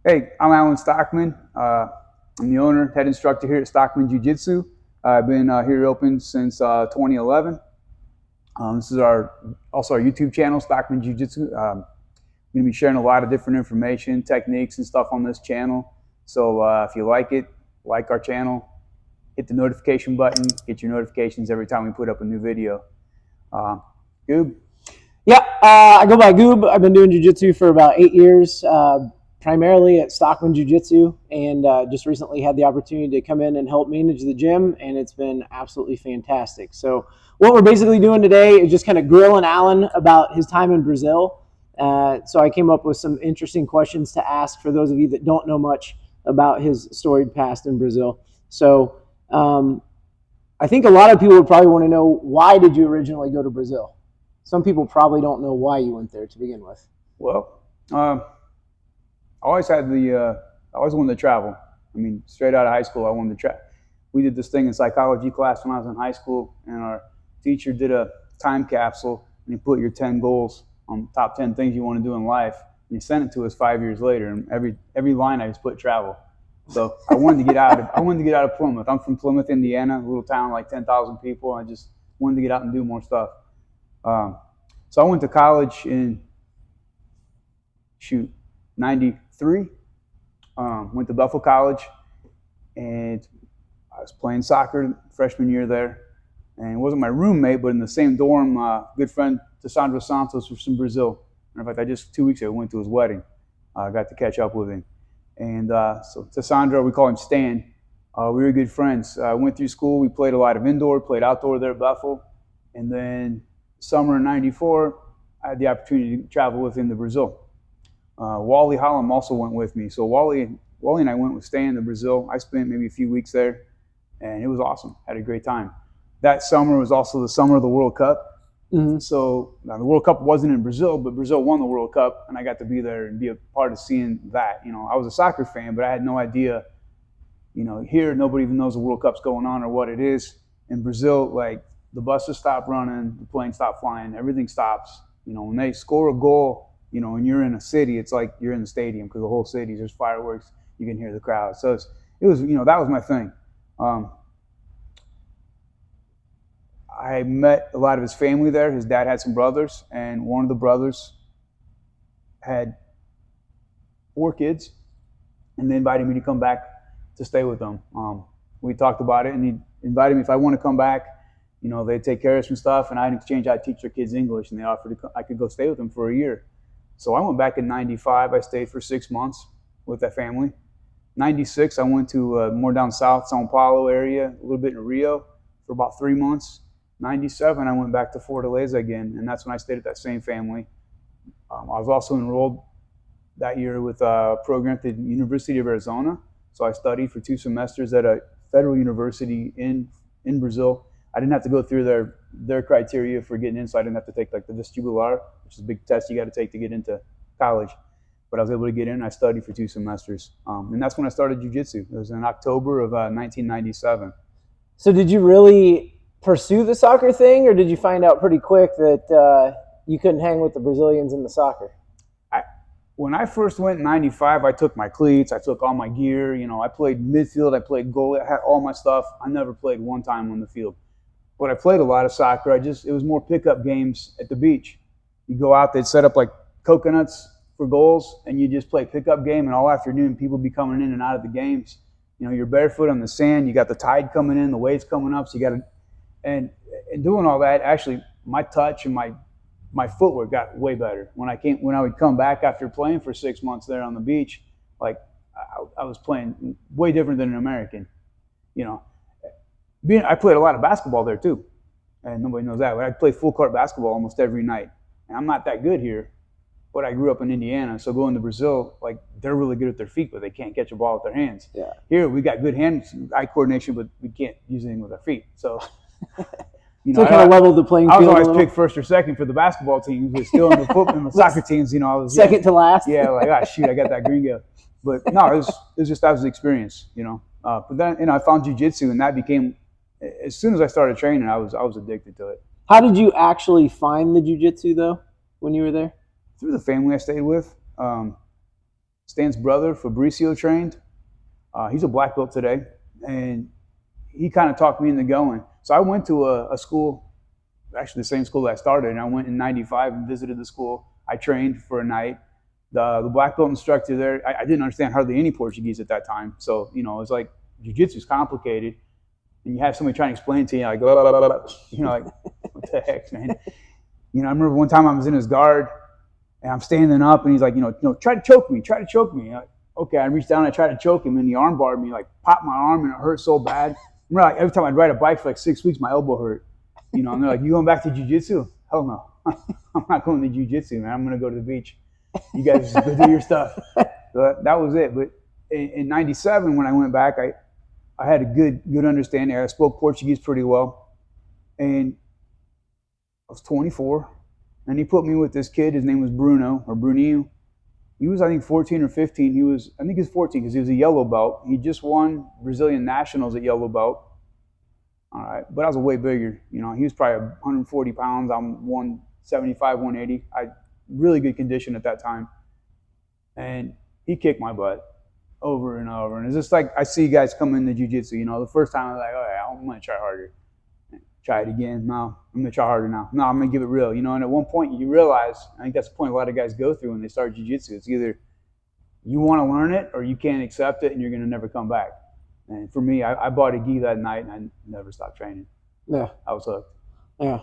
Hey, I'm Alan Stockman. I'm the owner, head instructor here at Stockman Jiu Jitsu. I've been here open since 2011. This is also our YouTube channel, Stockman Jiu Jitsu. I'm going to be sharing a lot of different information, techniques, and stuff on this channel. So if you like it, like our channel, hit the notification button, get your notifications every time we put up a new video. Goob? Yeah, I go by Goob. I've been doing jiu-jitsu for about 8 years, primarily at Stockman Jiu Jitsu, and just recently had the opportunity to come in and help manage the gym, and it's been absolutely fantastic. So what we're basically doing today is just kind of grilling Alan about his time in Brazil. So I came up with some interesting questions to ask for those of you that don't know much about his storied past in Brazil. So I think a lot of people would probably want to know, why did you originally go to Brazil? Some people probably don't know why you went there to begin with. Well, I always wanted to travel. I mean, straight out of high school, I wanted to travel. We did this thing in psychology class when I was in high school, and our teacher did a time capsule, and he put your 10 goals on top 10 things you want to do in life, and he sent it to us 5 years later, and every line I just put travel. So I wanted to get out of Plymouth. I'm from Plymouth, Indiana, a little town like 10,000 people. I just wanted to get out and do more stuff. So I went to college in 93. Went to Bethel College, and I was playing soccer freshman year there. And it wasn't my roommate, but in the same dorm, good friend Sandro Santos was from Brazil. In fact, I just 2 weeks ago went to his wedding. I got to catch up with him. And so Sandro, we call him Stan. We were good friends. Went through school. We played a lot of indoor, played outdoor there at Bethel. And then summer of 94, I had the opportunity to travel with him to Brazil. Wally Holland also went with me. So Wally and I went with Stan to Brazil. I spent maybe a few weeks there, and it was awesome. Had a great time. That summer was also the summer of the World Cup. Mm-hmm. So the World Cup wasn't in Brazil, but Brazil won the World Cup, and I got to be there and be a part of seeing that. You know, I was a soccer fan, but I had no idea. You know, here nobody even knows the World Cup's going on or what it is. In Brazil, like, the buses stop running, the planes stop flying, everything stops. You know, when they score a goal, you know, when you're in a city, it's like you're in the stadium because the whole city, there's fireworks, you can hear the crowd. So it was, you know, that was my thing. I met a lot of his family there. His dad had some brothers, and one of the brothers had 4 kids, and they invited me to come back to stay with them. We talked about it, and he invited me if I want to come back. You know, they'd take care of some stuff, and in exchange, I'd teach their kids English, and they offered I could go stay with them for a year. So I went back in 95. I stayed for 6 months with that family. 96, I went to more down south, Sao Paulo area, a little bit in Rio for about 3 months. 97, I went back to Fortaleza again, and that's when I stayed at that same family. I was also enrolled that year with a program at the University of Arizona. So I studied for 2 semesters at a federal university in Brazil. I didn't have to go through their criteria for getting in, so I didn't have to take like the vestibular, which is a big test you got to take to get into college. But I was able to get in, and I studied for 2 semesters. And that's when I started jiu-jitsu. It was in October of 1997. So did you really pursue the soccer thing, or did you find out pretty quick that you couldn't hang with the Brazilians in the soccer? When I first went in 95, I took my cleats, I took all my gear. You know, I played midfield, I played goalie, I had all my stuff. I never played one time on the field. But I played a lot of soccer. It was more pickup games at the beach. You go out, they'd set up like coconuts for goals, and you just play pickup game, and all afternoon people be coming in and out of the games. You know, you're barefoot on the sand, you got the tide coming in, the waves coming up, so you got to, and doing all that, actually my touch and my footwork got way better. When I would come back after playing for 6 months there on the beach, like I was playing way different than an American, you know. I played a lot of basketball there too, and nobody knows that. But I played full court basketball almost every night, and I'm not that good here, but I grew up in Indiana, so going to Brazil, like, they're really good at their feet, but they can't catch a ball with their hands. Yeah. Here we got good eye coordination, but we can't use anything with our feet. So, you know, so kind of leveled the playing field. I was always picked first or second for the basketball teams, but still in the soccer teams, you know, I was second to last. Yeah, like, shoot, I got that green gift. But no, it was just, that was the experience, you know. But then, you know, I found jiu-jitsu, and that became, as soon as I started training, I was addicted to it. How did you actually find the jiu-jitsu though when you were there? Through the family I stayed with. Stan's brother, Fabricio, trained. He's a black belt today, and he kind of talked me into going. So I went to a school, actually the same school that I started, and I went in '95 and visited the school. I trained for a night. The black belt instructor there, I didn't understand hardly any Portuguese at that time. So, you know, it's like jiu-jitsu is complicated, and you have somebody trying to explain to you, like, blah, blah, blah, blah, you know, like, what the heck, man? You know, I remember one time I was in his guard, and I'm standing up, and he's like, try to choke me, try to choke me. Like, okay, I reached down, I tried to choke him, and he arm barred me, like, popped my arm, and it hurt so bad. I remember, like, every time I'd ride a bike for like 6 weeks, my elbow hurt. You know, and they're like, you going back to jiu-jitsu? Hell no. I'm not going to jiu-jitsu, man. I'm going to go to the beach. You guys just go do your stuff. So that was it. But in '97, when I went back, I had a good understanding. I spoke Portuguese pretty well. And I was 24. And he put me with this kid. His name was Bruno, or Bruninho. He was, I think, 14 or 15. I think he was 14 because he was a yellow belt. He just won Brazilian Nationals at yellow belt. All right, but I was way bigger. You know, he was probably 140 pounds. I'm 175, 180. Really good condition at that time. And he kicked my butt over and over. And it's just like I see guys come into jiu-jitsu, you know, the first time I was like, oh, yeah, I'm going to try harder. Try it again. No, I'm going to try harder now. No, I'm going to give it real. You know, and at one point you realize, I think that's the point a lot of guys go through when they start jiu-jitsu. It's either you want to learn it or you can't accept it and you're going to never come back. And for me, I bought a gi that night and I never stopped training. Yeah. I was hooked. Yeah.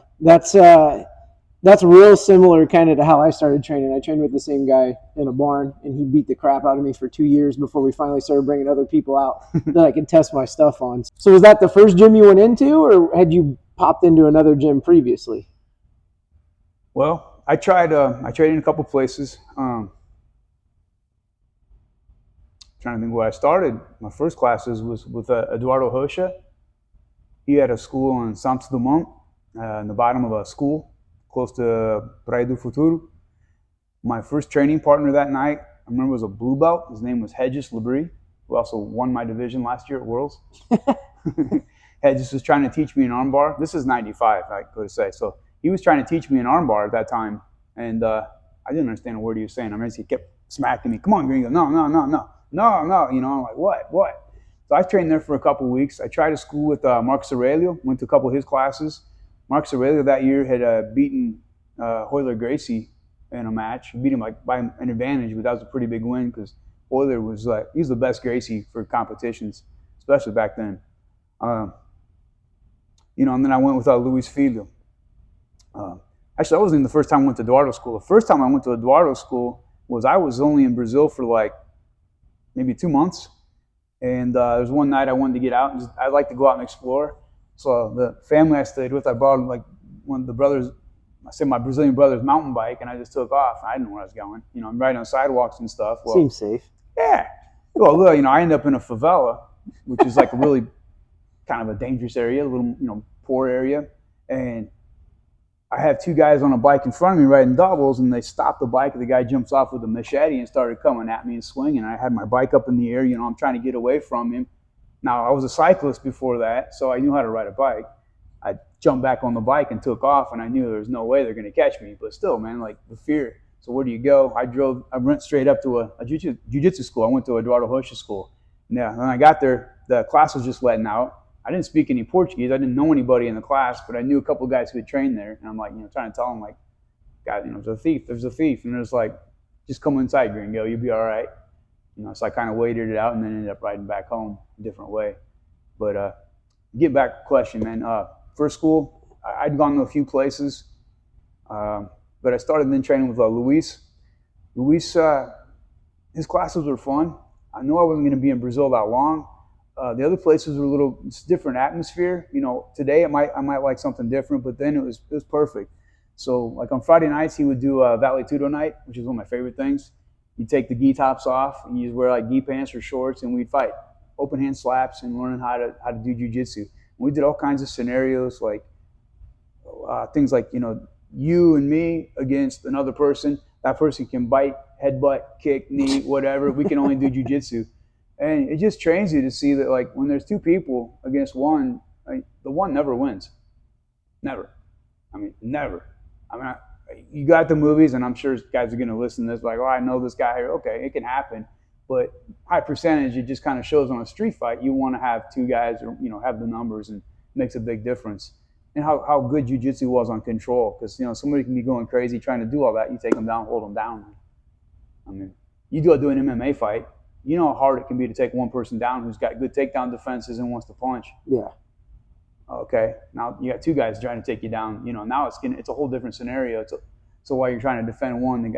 That's real similar kind of to how I started training. I trained with the same guy in a barn, and he beat the crap out of me for 2 years before we finally started bringing other people out that I could test my stuff on. So was that the first gym you went into, or had you popped into another gym previously? Well, I trained in a couple places. Trying to think where I started. My first classes was with Eduardo Rocha. He had a school in Santos Dumont, in the bottom of a school, close to Praia do Futuro. My first training partner that night, I remember, was a blue belt. His name was Regis Labrie, who also won my division last year at Worlds. Regis was trying to teach me an armbar. This is '95, I could say. So he was trying to teach me an armbar at that time, and I didn't understand a word he was saying. I mean, he kept smacking me. Come on, Gringo. No. You know, I'm like, what? So I trained there for a couple of weeks. I tried a school with Mark Aurelio, went to a couple of his classes. Mark Aurelio that year had beaten Royler Gracie in a match. He beat him like by an advantage, but that was a pretty big win because Royler was like, he's the best Gracie for competitions, especially back then. You know, and then I went with Luis Filho. Actually, that wasn't even the first time I went to Eduardo school. The first time I went to Eduardo school was I was only in Brazil for like maybe 2 months. And there was one night I wanted to get out, and I like to go out and explore. So the family I stayed with, I borrowed like one of the brothers, I said my Brazilian brother's mountain bike, and I just took off. I didn't know where I was going. You know, I'm riding on sidewalks and stuff. Well, seems safe. Yeah. Well, you know, I ended up in a favela, which is like a really kind of a dangerous area, a little, you know, poor area. And I have two guys on a bike in front of me riding doubles, and they stop the bike, and the guy jumps off with a machete and started coming at me and swinging. I had my bike up in the air. You know, I'm trying to get away from him. Now, I was a cyclist before that, so I knew how to ride a bike. I jumped back on the bike and took off, and I knew there was no way they're going to catch me. But still, man, like the fear. So where do you go? I went straight up to a jiu-jitsu school. I went to Eduardo Rocha school. Yeah, when I got there, the class was just letting out. I didn't speak any Portuguese. I didn't know anybody in the class, but I knew a couple of guys who had trained there. And I'm like, you know, trying to tell them, like, God, you know, there's a thief. And there's like, just come inside, Gringo, you'll be all right. You know, so I kind of waited it out and then ended up riding back home a different way. But get back to the question, man. First school, I'd gone to a few places, but I started then training with Luis. Luis, his classes were fun. I knew I wasn't going to be in Brazil that long. The other places were a little different atmosphere. You know, today I might like something different, but then it was perfect. So like on Friday nights, he would do a Vale Tudo night, which is one of my favorite things. You take the gi tops off and you wear like gi pants or shorts, and we'd fight open hand slaps and learning how to do jiu-jitsu. We did all kinds of scenarios, like things like, you know, you and me against another person. That person can bite, headbutt, kick, knee, whatever. We can only do jiu-jitsu. And it just trains you to see that, like, when there's two people against one, like, the one never wins. Never. I mean, never. I mean, you got the movies, and I'm sure guys are going to listen to this like, oh, I know this guy here. Okay, it can happen. but high percentage, it just kind of shows on a street fight. You want to have two guys, or have the numbers, and it makes a big difference. And how good jiu-jitsu was on control, because somebody can be going crazy trying to do all that. You take them down, hold them down. I mean, you go do an MMA fight. You know how hard it can be to take one person down who's got good takedown defenses and wants to punch. Yeah. Okay, now you got two guys trying to take you down. Now it's a whole different scenario. So while you're trying to defend one,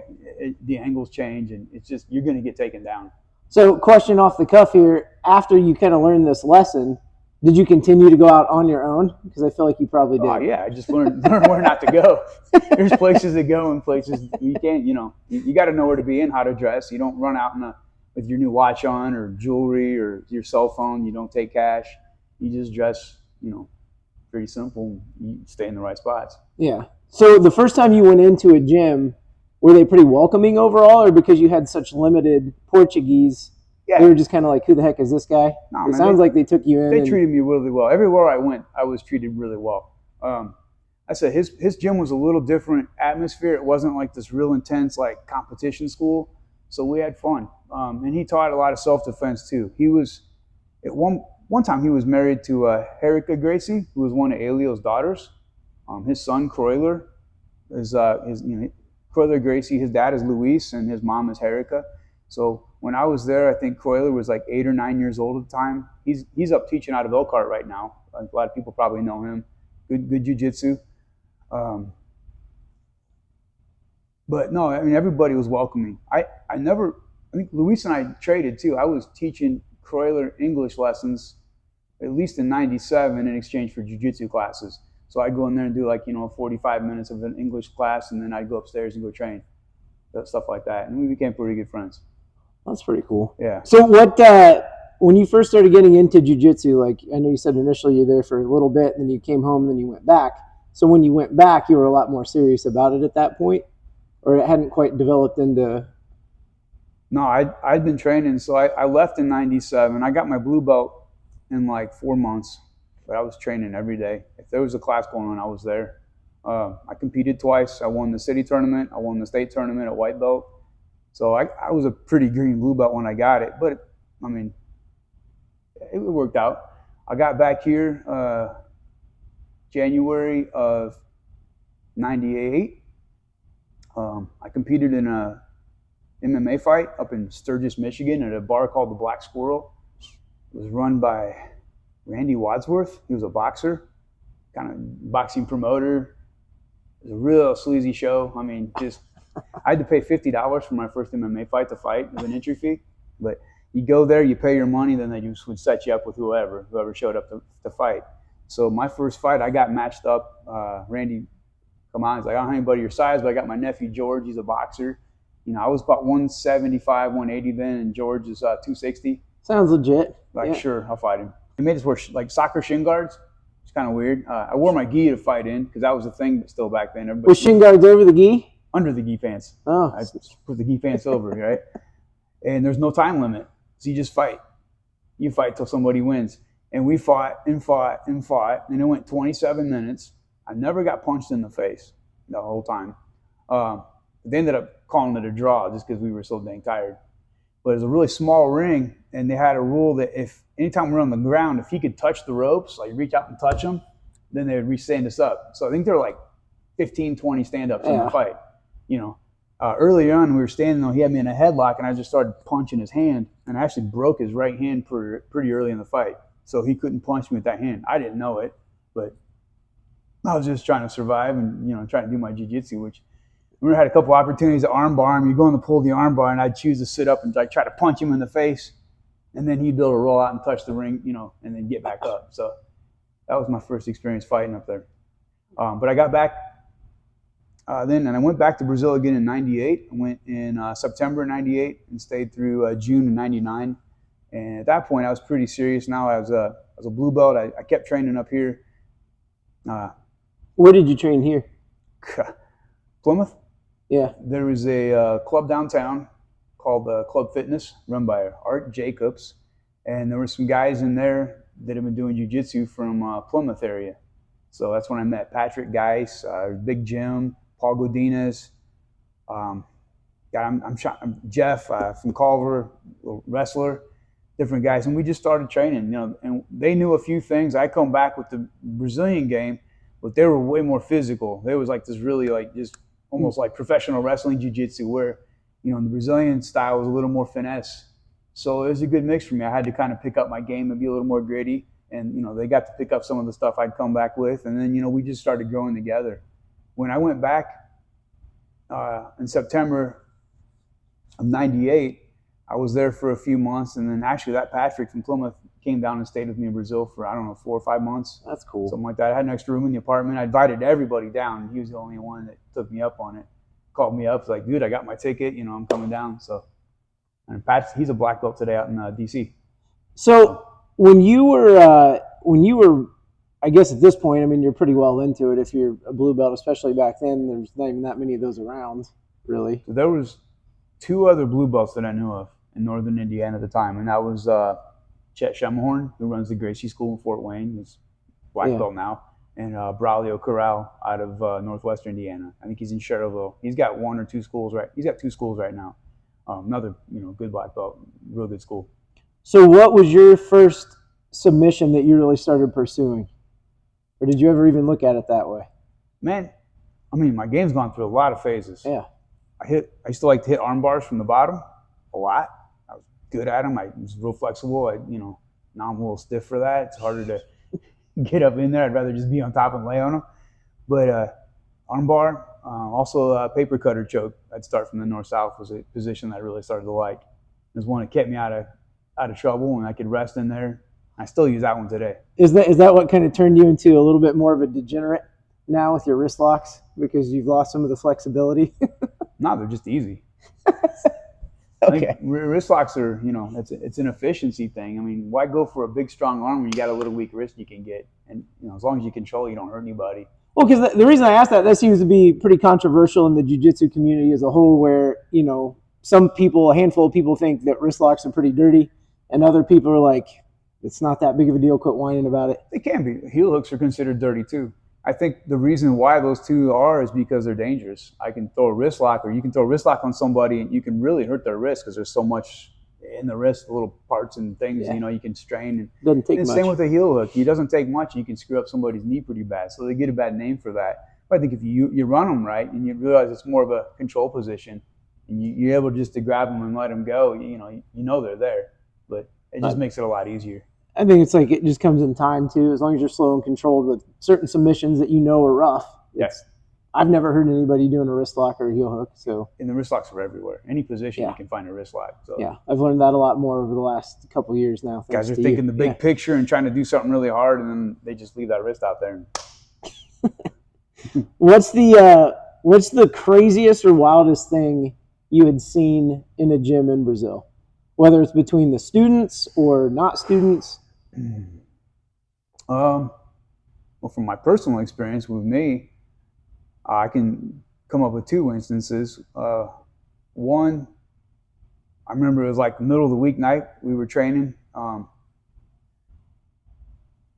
the angles change, and it's just you're going to get taken down. So, question off the cuff here: after you kind of learned this lesson, did you continue to go out on your own? Because I feel like you probably did. Oh yeah, I just learned where not to go. There's places to go and places you can't. You got to know where to be and how to dress. You don't run out with your new watch on or jewelry or your cell phone. You don't take cash. You just dress, pretty simple. You stay in the right spots. Yeah. So the first time you went into a gym, were they pretty welcoming overall, or because you had such limited Portuguese? Yeah. They were just kind of like, who the heck is this guy? No, it sounds like they took you in. They treated me really well. Everywhere I went, I was treated really well. I said his gym was a little different atmosphere. It wasn't like this real intense like competition school. So we had fun. And he taught a lot of self-defense too. He was, at one time he was married to Erika Gracie, who was one of Elio's daughters. His son, Croyler, is Croyler Gracie. His dad is Luis and his mom is Erika. So when I was there, I think Croyler was like 8 or 9 years old at the time. He's up teaching out of Elkhart right now. A lot of people probably know him. Good jiu-jitsu. But no, I mean, everybody was welcoming. I think Luis and I traded too. I was teaching Croyler English lessons at least in '97 in exchange for jiu-jitsu classes. So I'd go in there and do 45 minutes of an English class, and then I'd go upstairs and go train, stuff like that. And we became pretty good friends. That's pretty cool. Yeah. So when you first started getting into jiu-jitsu, I know you said initially you were there for a little bit, and then you came home, and then you went back. So when you went back, you were a lot more serious about it at that point, or it hadn't quite developed into? No, I'd been training. So I left in '97. I got my blue belt in 4 months, but I was training every day. If there was a class going on, I was there. I competed twice. I won the city tournament. I won the state tournament at white belt. So I was a pretty green blue belt when I got it, but I mean, it worked out. I got back here January of '98. I competed in a MMA fight up in Sturgis, Michigan at a bar called the Black Squirrel. It was run by Randy Wadsworth. He was a boxer, kind of boxing promoter. It was a real sleazy show. I mean, I had to pay $50 for my first MMA fight to fight as an entry fee. But you go there, you pay your money, then they just would set you up with whoever showed up to fight. So my first fight, I got matched up. Randy, come on, he's like, I don't have anybody your size, but I got my nephew George. He's a boxer. I was about 175, 180 then, and George is 260. Sounds legit. Sure, I'll fight him. He made us wear soccer shin guards. It's kind of weird. I wore my gi to fight in because that was a thing still back then. Was shin guards over the gi? Under the gi pants. Oh. I put the gi pants over, right? And there's no time limit. So you just fight. You fight till somebody wins. And we fought and fought and fought, and it went 27 minutes. I never got punched in the face the whole time. They ended up calling it a draw just because we were so dang tired. But it was a really small ring, and they had a rule that anytime we were on the ground, if he could touch the ropes, reach out and touch them, then they would re-stand us up. So I think there were 15, 20 stand-ups in the fight. Early on, we were standing there, he had me in a headlock, and I just started punching his hand, and I actually broke his right hand pretty early in the fight. So he couldn't punch me with that hand. I didn't know it, but I was just trying to survive and, trying to do my jiu-jitsu, which I remember I had a couple opportunities to arm bar him. You go in to pull the arm bar, and I'd choose to sit up and try to punch him in the face, and then he'd be able to roll out and touch the ring, and then get back up. So that was my first experience fighting up there. But I got back then, and I went back to Brazil again in '98. I went in September '98 and stayed through June of '99. And at that point, I was pretty serious. Now I was a blue belt. I kept training up here. Where did you train here? Plymouth. Yeah. There was a club downtown called Club Fitness, run by Art Jacobs. And there were some guys in there that have been doing jiu-jitsu from Plymouth area. So that's when I met Patrick Geis, Big Jim, Paul Godinez. I'm Jeff from Culver, wrestler, different guys, and we just started training. And they knew a few things. I come back with the Brazilian game, but they were way more physical. They was like this really like just almost like professional wrestling jiu-jitsu, where the Brazilian style was a little more finesse. So it was a good mix for me. I had to kind of pick up my game and be a little more gritty, and they got to pick up some of the stuff I'd come back with, and then we just started growing together. When I went back in September of '98, I was there for a few months, and then actually that Patrick from Plymouth came down and stayed with me in Brazil for, I don't know, 4 or 5 months. That's cool. Something like that. I had an extra room in the apartment. I invited everybody down. He was the only one that took me up on it. Called me up, was like, dude, I got my ticket. I'm coming down. So, and Pat, he's a black belt today out in DC. So when you were, I guess at this point, I mean, you're pretty well into it. If you're a blue belt, especially back then, there's not even that many of those around, really. So there was 2 other blue belts that I knew of in northern Indiana at the time, and that was Chet Shemhorn, who runs the Gracie School in Fort Wayne. He's black belt now, and Braulio Corral out of northwestern Indiana. I think he's in Cherville. He's got 1 or 2 schools right. He's got 2 schools right now. Another good black belt, real good school. So what was your first submission that you really started pursuing, or did you ever even look at it that way? Man, I mean, my game's gone through a lot of phases. Yeah. I used to like to hit arm bars from the bottom a lot. I was good at them. I was real flexible. Now I'm a little stiff for that. It's harder to get up in there. I'd rather just be on top and lay on them. But arm bar, also paper cutter choke. I'd start from the north-south was a position that I really started to like. It was one that kept me out of trouble, and I could rest in there. I still use that one today. Is that what kind of turned you into a little bit more of a degenerate now with your wrist locks, because you've lost some of the flexibility? No, they're just easy. Okay. Wrist locks are, it's an efficiency thing. I mean, why go for a big, strong arm when you got a little weak wrist you can get? And, as long as you control, you don't hurt anybody. Well, because the reason I asked that seems to be pretty controversial in the jiu-jitsu community as a whole, where, some people, a handful of people think that wrist locks are pretty dirty, and other people are like, it's not that big of a deal, quit whining about it. They can be. Heel hooks are considered dirty too. I think the reason why those 2 are is because they're dangerous. I can throw a wrist lock, or you can throw a wrist lock on somebody, and you can really hurt their wrist because there's so much in the wrist, the little parts and things, you can strain. And doesn't take much. Same with a heel hook. It doesn't take much. You can screw up somebody's knee pretty bad. So they get a bad name for that. But I think if you run them right and you realize it's more of a control position, and you're able just to grab them and let them go, they're there. But it just makes it a lot easier. I think it's like it just comes in time too. As long as you're slow and controlled with certain submissions that are rough. Yes. I've never heard anybody doing a wrist lock or a heel hook. So. And the wrist locks are everywhere. Any position you can find a wrist lock. So. Yeah, I've learned that a lot more over the last couple of years now. Guys are thinking the big picture and trying to do something really hard, and then they just leave that wrist out there. What's the craziest or wildest thing you had seen in a gym in Brazil? Whether it's between the students or not students? Well, from my personal experience with me, I can come up with 2 instances. One, I remember it was like the middle of the week night. We were training. I'm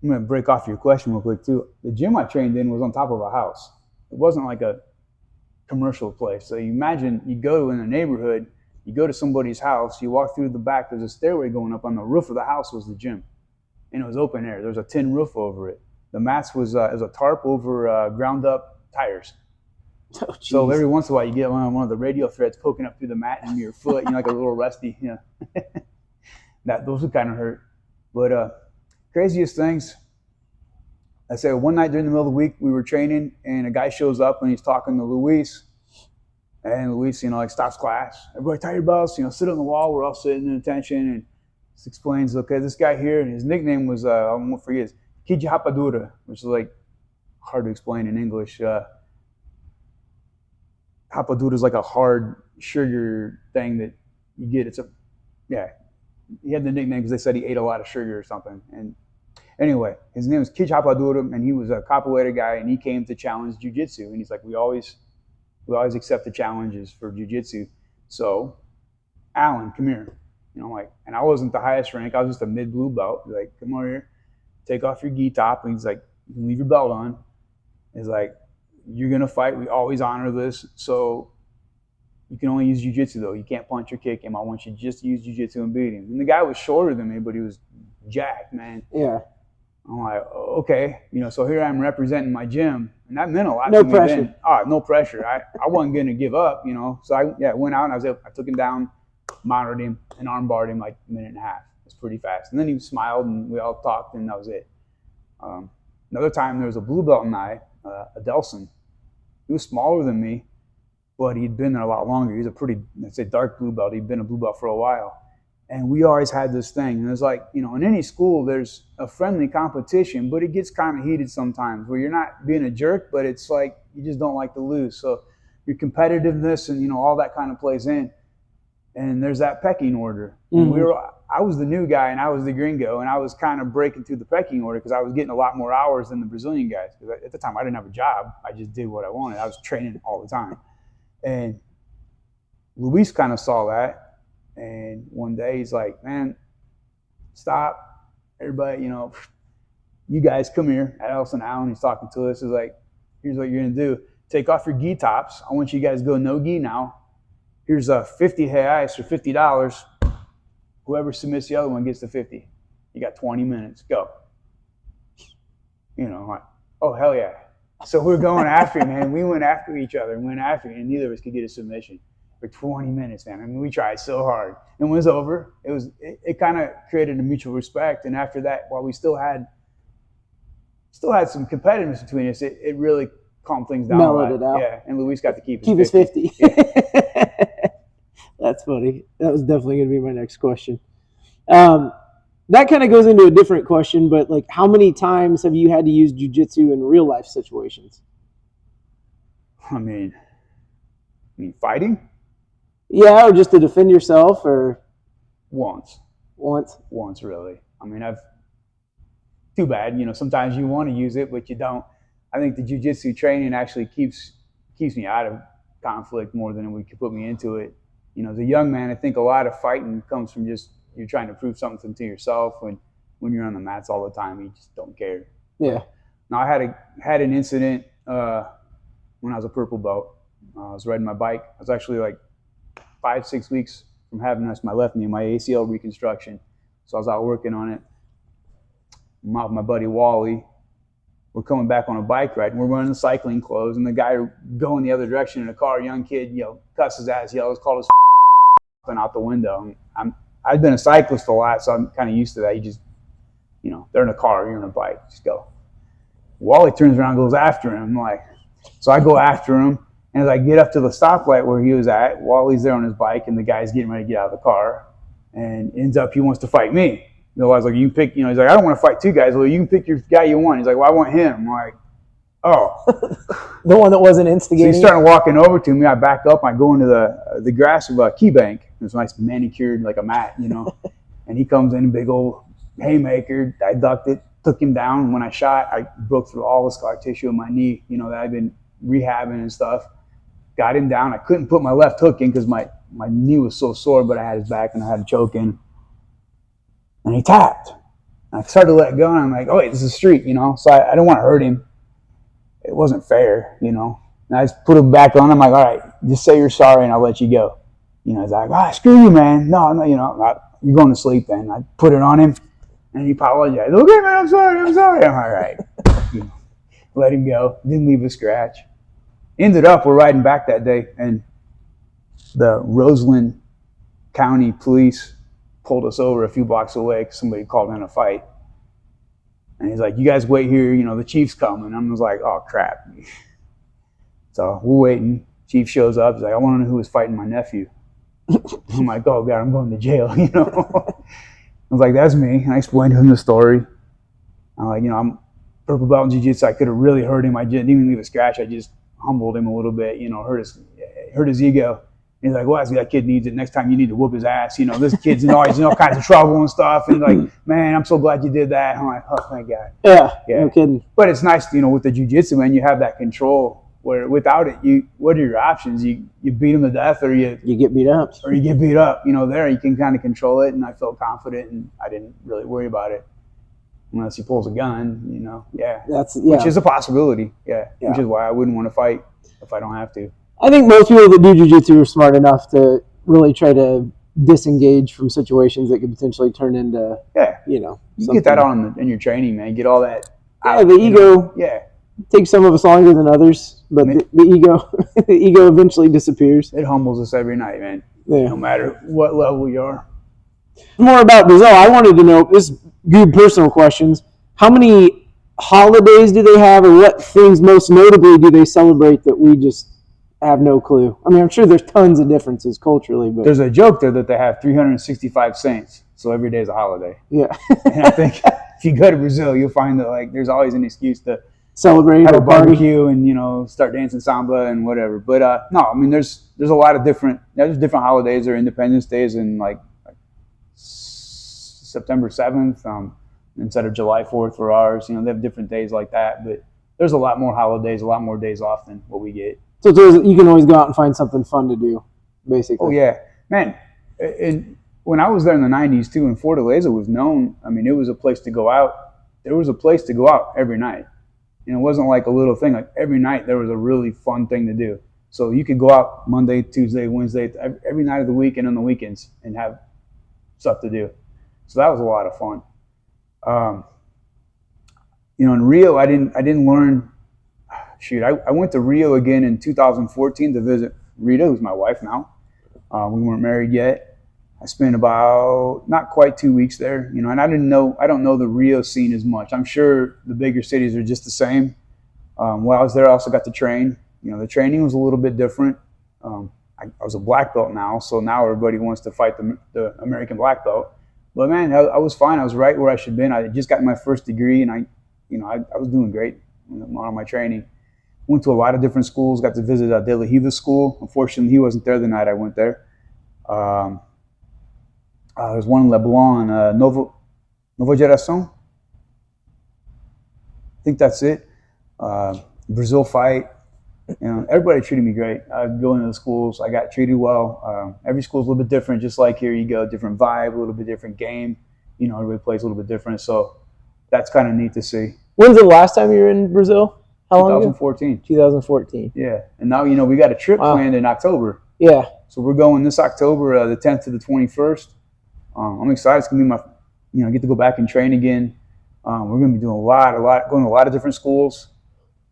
going to break off your question real quick too. The gym I trained in was on top of a house. It wasn't like a commercial place. So you imagine you go in a neighborhood, you go to somebody's house, you walk through the back, there's a stairway going up. On the roof of the house was the gym. And it was open air. There was a tin roof over it. The mats was a tarp over ground up tires. Oh, so every once in a while you get one of the radio threads poking up through the mat into your foot, like a little rusty, those would kind of hurt. But craziest things, I say one night during the middle of the week we were training, and a guy shows up and he's talking to Luis. And Luis, stops class. Everybody tie your belts, sit on the wall. We're all sitting in attention, and just explains, okay, this guy here, and his nickname was, I won't forget, Kid Rapadura, which is like hard to explain in English. Rapadura is like a hard sugar thing that you get. He had the nickname because they said he ate a lot of sugar or something. And anyway, his name was Kid Rapadura, and he was a capoeira guy, and he came to challenge jiu-jitsu. And he's like, we always accept the challenges for jiu-jitsu. So, Alan, come here. And I wasn't the highest rank. I was just a mid-blue belt. He's like, come over here, take off your gi top. And he's like, you can leave your belt on. He's like, you're going to fight. We always honor this. So You can only use jiu-jitsu though. You can't punch or kick him. I want you just to use jiu-jitsu and beat him. And the guy was shorter than me, but he was jacked, man. Yeah. I'm like, okay, so here I'm representing my gym, and that meant a lot No to me pressure. then. No pressure. I wasn't going to give up, So I went out and I took him down, monitored him, and armbarred him like a minute and a half. It was pretty fast. And then he smiled, and we all talked, and that was it. Another time, there was a blue belt in Adelson. He was smaller than me, but he'd been there a lot longer. He was a pretty, let's say, dark blue belt. He'd been a blue belt for a while. And we always had this thing. And it's like, in any school, there's a friendly competition, but it gets kind of heated sometimes where you're not being a jerk, but it's like you just don't like to lose. So your competitiveness and, all that kind of plays in. And there's that pecking order. Mm-hmm. I was the new guy and I was the gringo, and I was kind of breaking through the pecking order because I was getting a lot more hours than the Brazilian guys. Because at the time, I didn't have a job. I just did what I wanted. I was training all the time. And Luis kind of saw that. And one day he's like, man, stop. Everybody, you guys come here. Alan Allen, he's talking to us. He's like, here's what you're going to do. Take off your gi tops. I want you guys to go no gi now. Here's 50 reais or $50. Whoever submits the other one gets the 50. You got 20 minutes. Go. Like, oh, hell yeah. So we're going after it, man. We went after each other and went after it, and neither of us could get a submission. For 20 minutes, man. I mean, we tried so hard. And when it was over, it kind of created a mutual respect. And after that, while we still had some competitiveness between us, it really calmed things down. Mellowed it out. Yeah, and Luis got to keep his 50. Yeah. That's funny. That was definitely going to be my next question. That kind of goes into a different question, but like, how many times have you had to use jiu-jitsu in real life situations? I mean, fighting? Yeah, or just to defend yourself, or once, really. I mean, too bad. Sometimes you want to use it, but you don't. I think the jiu-jitsu training actually keeps me out of conflict more than it could put me into it. As a young man, I think a lot of fighting comes from just you're trying to prove something to yourself. When you're on the mats all the time, you just don't care. Yeah. Now I had an incident when I was a purple belt. I was riding my bike. I was actually like 5-6 weeks from having my left knee, my ACL reconstruction. So I was out working on it. I'm out with my buddy Wally. We're coming back on a bike ride, and we're wearing the cycling clothes, and the guy going the other direction in a car, young kid, cuss his ass, yells, called his and out the window. I've been a cyclist a lot, so I'm kind of used to that. You just, they're in a car, you're on a bike, just go. Wally turns around and goes after him. So I go after him. And as I get up to the stoplight where he was at, Wally's there on his bike, and the guy's getting ready to get out of the car, and ends up he wants to fight me. I was like, you can pick, he's like, I don't want to fight two guys. Well, you can pick your guy you want. He's like, well, I want him. I'm like, oh. The one that wasn't instigating? So he started walking over to me. I back up. I go into the grass of a key bank. It's nice manicured, like a mat, And he comes in, big old haymaker. I ducked it, took him down. When I shot, I broke through all the scar tissue in my knee, that I've been rehabbing and stuff. Got him down. I couldn't put my left hook in because my knee was so sore, but I had his back and I had to choke in. And he tapped. And I started to let go, and I'm like, oh, wait, this is a street, So I didn't want to hurt him. It wasn't fair, And I just put him back on. I'm like, all right, just say you're sorry and I'll let you go. He's like, screw you, man. No, you're going to sleep then. I put it on him, and he apologized. Okay, man, I'm sorry. I'm all right. Let him go. Didn't leave a scratch. Ended up, we're riding back that day, and the Roseland County Police pulled us over a few blocks away because somebody called in a fight. And he's like, you guys wait here, the chief's coming. And I was like, oh, crap. So we're waiting. Chief shows up. He's like, I want to know who was fighting my nephew. I'm like, oh, God, I'm going to jail, I was like, that's me. And I explained to him the story. I'm like, I'm purple belt in jiu-jitsu. I could have really hurt him. I didn't even leave a scratch. I just humbled him a little bit, hurt his ego. And he's like, well, that kid needs it. Next time you need to whoop his ass. This kid's always in all kinds of trouble and stuff. And he's like, man, I'm so glad you did that. I'm like, oh, thank God. Yeah, no kidding. But it's nice, with the jiu-jitsu, man, you have that control where without it, what are your options? You beat him to death, or you get beat up. Or you get beat up. There you can kind of control it, and I felt confident, and I didn't really worry about it. Unless he pulls a gun, Which is a possibility, which is why I wouldn't want to fight if I don't have to. I think most people that do jiu-jitsu are smart enough to really try to disengage from situations that could potentially turn into, you get that on in your training, man. Get all that out, the ego takes some of us longer than others, but the ego eventually disappears. It humbles us every night, man. Yeah. No matter what level you are. More about Brazil, I wanted to know, this is good personal questions. How many holidays do they have, or what things most notably do they celebrate that we just have no clue? I mean, I'm sure there's tons of differences culturally, but there's a joke there that they have 365 saints, so every day is a holiday. Yeah. And I think if you go to Brazil, you'll find that like there's always an excuse to celebrate, have a barbecue, and start dancing samba and whatever. But no, I mean there's a lot of different holidays. There are Independence Days and like September 7th instead of July 4th for ours. They have different days like that, but there's a lot more holidays, a lot more days off than what we get. So you can always go out and find something fun to do, basically. Oh yeah, man. And when I was there in the 90s too, and Fortaleza was known, I mean, it was a place to go out. There was a place to go out every night. And it wasn't like a little thing. Like every night there was a really fun thing to do. So you could go out Monday, Tuesday, Wednesday, every night of the week and on the weekends and have stuff to do. So that was a lot of fun. In Rio, I didn't learn. Shoot, I went to Rio again in 2014 to visit Rita, who's my wife now. We weren't married yet. I spent about not quite 2 weeks there, and I don't know the Rio scene as much. I'm sure the bigger cities are just the same. While I was there, I also got to train. The training was a little bit different. I was a black belt now, so now everybody wants to fight the American black belt. But man, I was fine. I was right where I should have been. I just got my first degree, and I was doing great on my training. Went to a lot of different schools. Got to visit De La Riva's school. Unfortunately, he wasn't there the night I went there. There's one in Leblon, Novo Geração. I think that's it. Brazil fight. Everybody treated me great. I was going to the schools. I got treated well. Every school's a little bit different, just like here you go. Different vibe, a little bit different game. Everybody plays a little bit different. So that's kind of neat to see. When's the last time you were in Brazil? How long 2014. Ago? 2014. Yeah. And now, we got a trip planned in October. Yeah. So we're going this October, the 10th to the 21st. I'm excited. It's going to be I get to go back and train again. We're going to be doing going to a lot of different schools.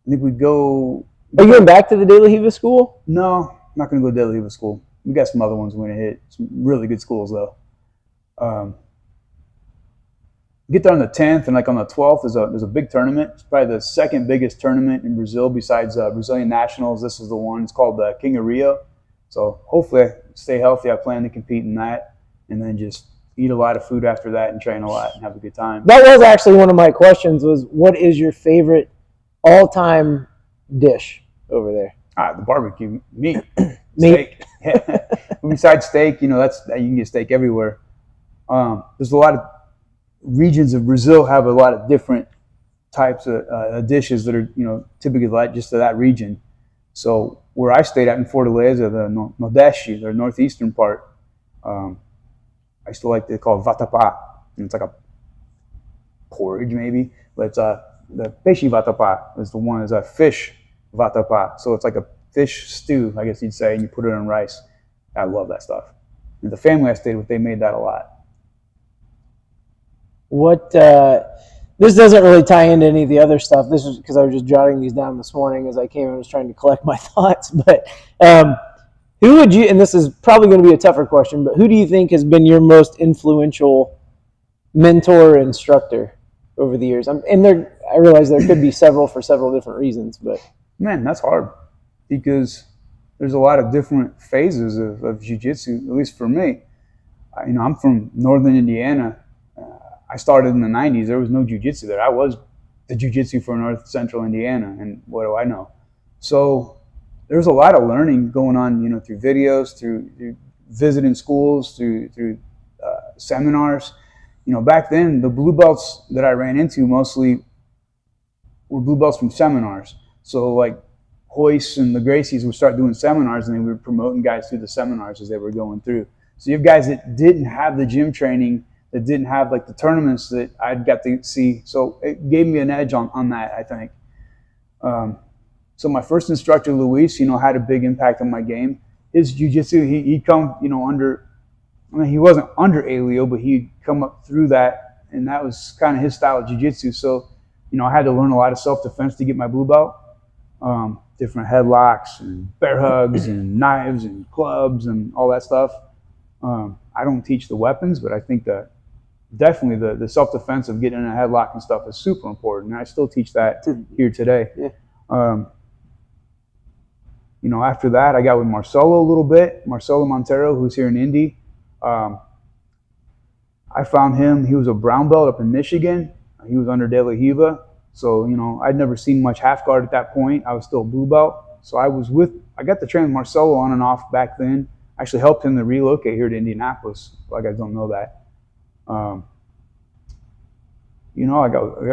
I think we go. Are you going back to the De La Riva school? No, I'm not going to go to De La Riva school. We got some other ones we're going to hit. Some really good schools, though. Get there on the 10th, and like on the 12th, there's a big tournament. It's probably the second biggest tournament in Brazil besides Brazilian Nationals. This is the one. It's called the King of Rio. So hopefully I stay healthy. I plan to compete in that, and then just eat a lot of food after that and train a lot and have a good time. That was actually one of my questions was, what is your favorite all-time dish over there? The barbecue meat. Steak. Besides steak, you can get steak everywhere. There's a lot of regions of Brazil have a lot of different types of dishes that are typically like just to that region. So where I stayed at in Fortaleza, the Nordeste, the northeastern part, I used to like to call it vatapá. It's like a porridge maybe, but it's the peixe vatapá is the one. Is a fish vatapá. So it's like a fish stew, I guess you'd say, and you put it on rice. I love that stuff. And the family I stayed with, they made that a lot. This doesn't really tie into any of the other stuff. This is because I was just jotting these down this morning as I came and was trying to collect my thoughts. But who would you, and this is probably going to be a tougher question, but who do you think has been your most influential mentor or instructor over the years? I realize there could be several for several different reasons, but man, that's hard because there's a lot of different phases of jiu-jitsu, at least for me. I'm from northern Indiana. I started in the 90s. There was no jiu-jitsu there. I was the jiu-jitsu for North Central Indiana, and what do I know? So there's a lot of learning going on, through videos, through visiting schools, through seminars. Back then, the blue belts that I ran into mostly were blue belts from seminars. So like Hoist and the Gracies would start doing seminars, and they were promoting guys through the seminars as they were going through. So you have guys that didn't have the gym training, that didn't have like the tournaments that I'd got to see. So it gave me an edge on that, I think. So my first instructor, Luis, had a big impact on my game. His jiu-jitsu, he'd come, under, he wasn't under Alio, but he'd come up through that, and that was kind of his style of jiu-jitsu. So, I had to learn a lot of self-defense to get my blue belt. Different headlocks and bear hugs and knives and clubs and all that stuff. I don't teach the weapons, but I think that definitely the self-defense of getting in a headlock and stuff is super important. And I still teach that here today. Yeah. After that, I got with Marcelo a little bit. Marcelo Montero, who's here in Indy. I found him. He was a brown belt up in Michigan. He was under De La Riva. So, I'd never seen much half guard at that point. I was still a blue belt. So I got to train with Marcelo on and off back then. I actually helped him to relocate here to Indianapolis. A lot of guys don't know that. I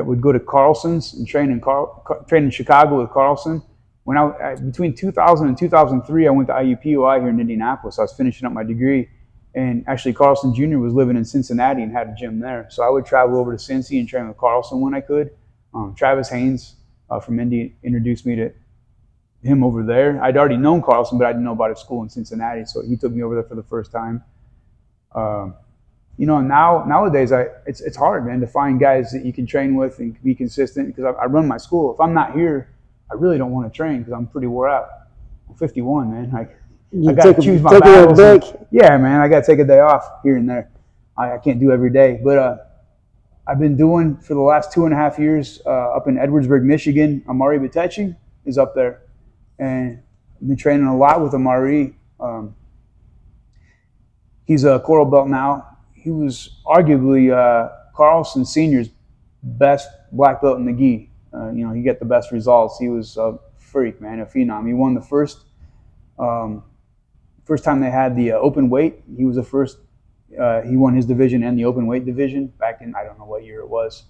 would go to Carlson's and train in Chicago with Carlson. When between 2000 and 2003, I went to IUPUI here in Indianapolis. I was finishing up my degree. And actually, Carlson Jr. was living in Cincinnati and had a gym there. So I would travel over to Cincy and train with Carlson when I could. Travis Haynes from Indy introduced me to him over there. I'd already known Carlson, but I didn't know about his school in Cincinnati. So he took me over there for the first time. Nowadays, it's hard, man, to find guys that you can train with and be consistent because I run my school. If I'm not here, I really don't want to train because I'm pretty wore out. I'm 51, man. I got to choose my battles. Yeah, man, I got to take a day off here and there. I can't do every day. But I've been doing for the last 2.5 years up in Edwardsburg, Michigan. Amari Batechi is up there. And I've been training a lot with Amari. He's a coral belt now. He was arguably Carlson Sr.'s best black belt in the gi. He got the best results. He was a freak, man, a phenom. He won the first time they had the open weight. He was the first. He won his division and the open weight division back in, I don't know what year it was,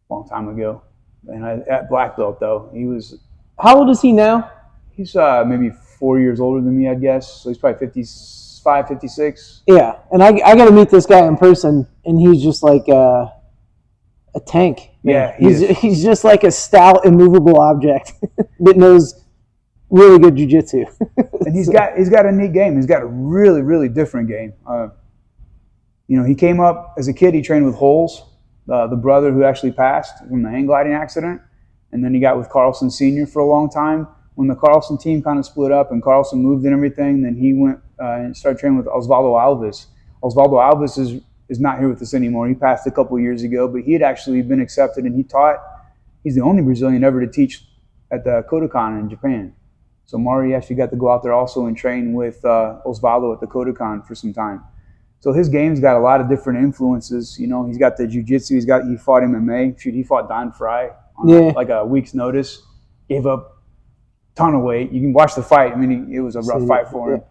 a long time ago. And at black belt, though, he was. How old is he now? He's maybe 4 years older than me, I guess. So he's probably 55, 56. Yeah, and I got to meet this guy in person, and he's just like a tank. Man. Yeah, he's just like a stout, immovable object that knows really good jiu-jitsu. And he's got a neat game. He's got a really, really different game. He came up as a kid. He trained with Holes, the brother who actually passed from the hang gliding accident, and then he got with Carlson Sr. for a long time. When the Carlson team kind of split up and Carlson moved and everything, then he went and started training with Osvaldo Alves. Osvaldo Alves is not here with us anymore. He passed a couple of years ago, but he had actually been accepted and he taught. He's the only Brazilian ever to teach at the Kodokan in Japan. So Mari actually got to go out there also and train with Osvaldo at the Kodokan for some time. So his game's got a lot of different influences. He's got the jiu-jitsu. He fought MMA. Shoot, he fought Don Fry on like a week's notice. Gave up a ton of weight. You can watch the fight. I mean, it was a rough fight for him.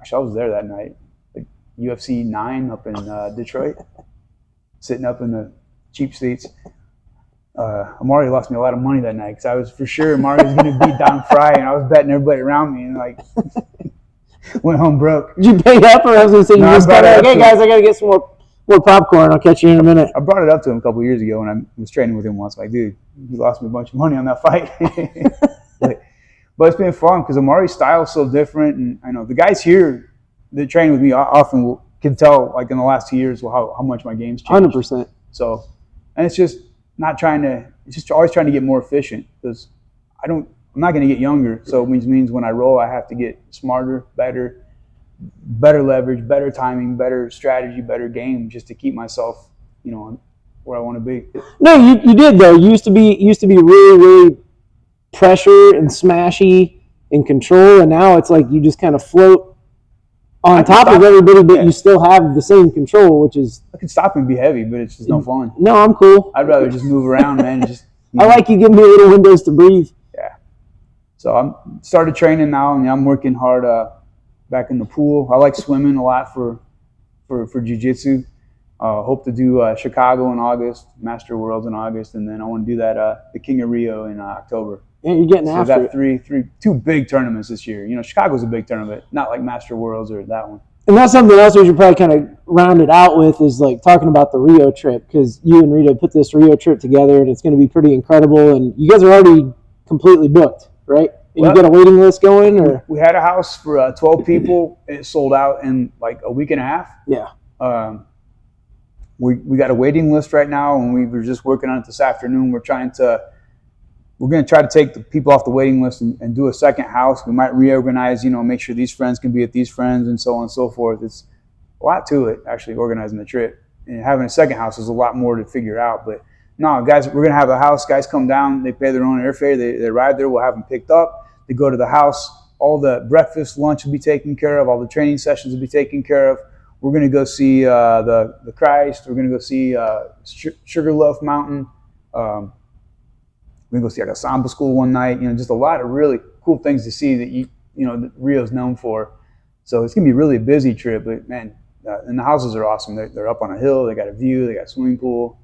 Actually, I was there that night. Like UFC 9 up in Detroit, sitting up in the cheap seats. Amari lost me a lot of money that night because I was for sure Amari was going to beat Don Fry, and I was betting everybody around me, and went home broke. Did you pay up, or I was going to say you just got like, hey guys, I got to get some more popcorn. I'll catch you in a minute. I brought it up to him a couple of years ago when I was training with him once. Like, dude, you lost me a bunch of money on that fight. But it's been fun because Amari's style is so different, and I know the guys here that train with me often can tell, like in the last 2 years, how much my game's changed. 100%. So, and it's just it's just always trying to get more efficient because I'm not going to get younger. So it means when I roll, I have to get smarter, better leverage, better timing, better strategy, better game, just to keep myself, where I want to be. No, you did though. You used to be really, really pressure and smashy and control, and now it's like you just kind of float on top of everybody, but you still have the same control, which is. I can stop and be heavy, but it's just no fun. No, I'm cool. I'd rather just move around, man. I like you giving me little windows to breathe. Yeah. So I'm started training now, and I'm working hard back in the pool. I like swimming a lot for jiu-jitsu. Hope to do Chicago in August, Master Worlds in August, and then I want to do that the King of Rio in October. Yeah, you're getting after it. I've got two big tournaments this year. Chicago's a big tournament, not like Master Worlds or that one. And that's something else we should probably kind of round it out with is like talking about the Rio trip, because you and Rita put this Rio trip together and it's going to be pretty incredible. And you guys are already completely booked. right? And Well, you get a waiting list going, or we had a house for 12 people. And it sold out in like a week and a half. yeah. We got a waiting list right now, and we were just working on it this afternoon. We're going to try to take the people off the waiting list and do a second house. We might reorganize, make sure these friends can be at these friends and so on and so forth. It's a lot to it, actually, organizing the trip. And having a second house is a lot more to figure out. But no, guys, we're going to have a house. Guys come down. They pay their own airfare. They ride there. We'll have them picked up. They go to the house. All the breakfast, lunch will be taken care of. All the training sessions will be taken care of. We're going to go see the Christ. We're going to go see Sugarloaf Mountain. We're going to go see like a samba school one night. Just a lot of really cool things to see that that Rio's known for. So it's going to be a really busy trip. But man, and the houses are awesome. They're up on a hill. They got a view. They got a swimming pool.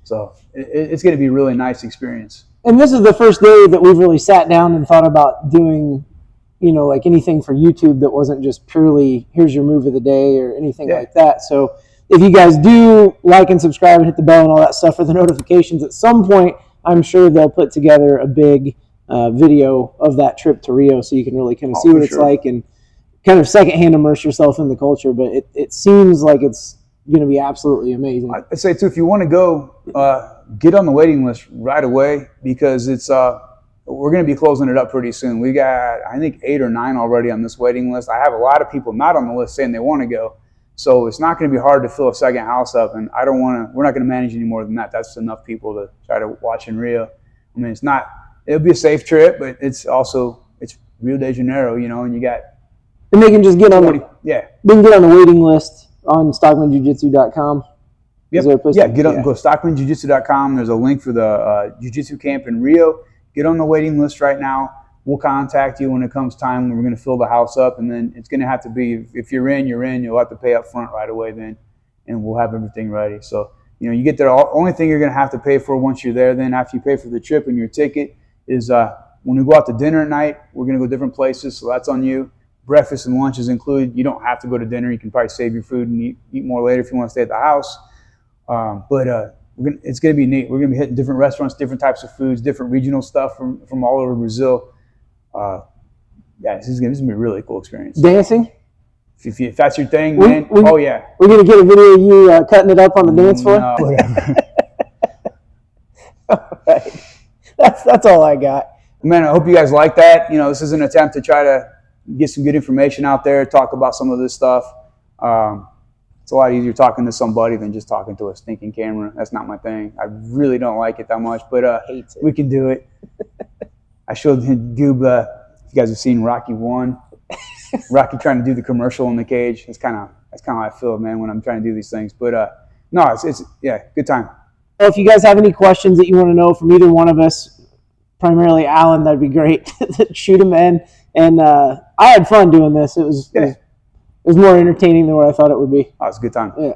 So it's going to be a really nice experience. And this is the first day that we've really sat down and thought about doing, like anything for YouTube that wasn't just purely, here's your move of the day or anything like that. So if you guys do like and subscribe and hit the bell and all that stuff for the notifications, at some point, I'm sure they'll put together a big video of that trip to Rio so you can really kind of see what it's like and kind of secondhand immerse yourself in the culture. But it seems like it's going to be absolutely amazing. I'd say, too, if you want to go, get on the waiting list right away because it's we're going to be closing it up pretty soon. We got, I think, 8 or 9 already on this waiting list. I have a lot of people not on the list saying they want to go. So it's not going to be hard to fill a second house up. And we're not going to manage any more than that. That's enough people to try to watch in Rio. I mean, it'll be a safe trip, but it's Rio de Janeiro, and you got. And they can just get on they can get on the waiting list on StockmanJiuJitsu.com. Yep. Go StockmanJiuJitsu.com. There's a link for the Jiu-Jitsu camp in Rio. Get on the waiting list right now. We'll contact you when it comes time when we're going to fill the house up. And then it's going to have to be, if you're in, you're in. You'll have to pay up front right away then. And we'll have everything ready. So, you get there. Only thing you're going to have to pay for once you're there then after you pay for the trip and your ticket is when we go out to dinner at night, we're going to go different places. So that's on you. Breakfast and lunch is included. You don't have to go to dinner. You can probably save your food and eat more later if you want to stay at the house. It's going to be neat. We're going to be hitting different restaurants, different types of foods, different regional stuff from all over Brazil. This is going to be a really cool experience. Dancing? If that's your thing, man. We're going to get a video of you cutting it up on the dance floor? No, whatever. All right. That's all I got. Man, I hope you guys like that. This is an attempt to try to get some good information out there, talk about some of this stuff. It's a lot easier talking to somebody than just talking to a stinking camera. That's not my thing. I really don't like it that much, but we can do it. I showed Goob, if you guys have seen Rocky 1, Rocky trying to do the commercial in the cage. That's kind of how I feel, man, when I'm trying to do these things. But no, it's good time. Well, if you guys have any questions that you want to know from either one of us, primarily Alan, that'd be great. Shoot them in. And I had fun doing this. It was more entertaining than what I thought it would be. Oh, it's a good time. Yeah.